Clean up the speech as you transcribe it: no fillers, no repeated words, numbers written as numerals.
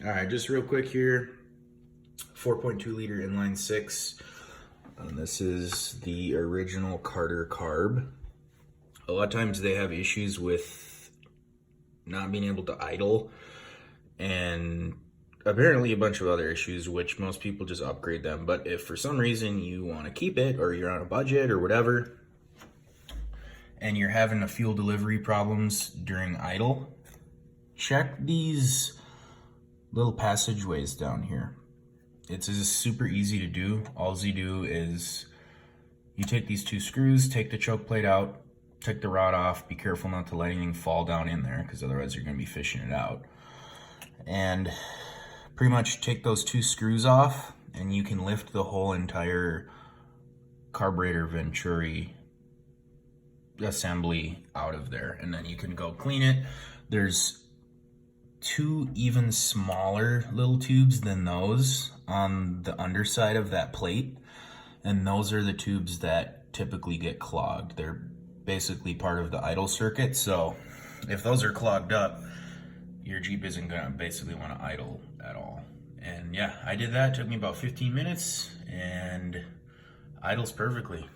All right, just real quick here, 4.2 liter inline six. And this is the original Carter carb. A lot of times they have issues with not being able to idle and apparently a bunch of other issues, which most people just upgrade them. But if for some reason you want to keep it, or you're on a budget or whatever, and you're having a fuel delivery problems during idle, check these little passageways down here. It's just super easy to do. All you do is you take these two screws, take the choke plate out, take the rod off. Be careful not to let anything fall down in there, because otherwise you're going to be fishing it out. And pretty much take those two screws off, and you can lift the whole entire carburetor Venturi assembly out of there, and then you can go clean it. There's two even smaller little tubes than those on the underside of that plate, and those are the tubes that typically get clogged. They're basically part of the idle circuit, so if those are clogged up, your Jeep isn't gonna basically want to idle at all. And yeah, I did that. It took me about 15 minutes and idles perfectly.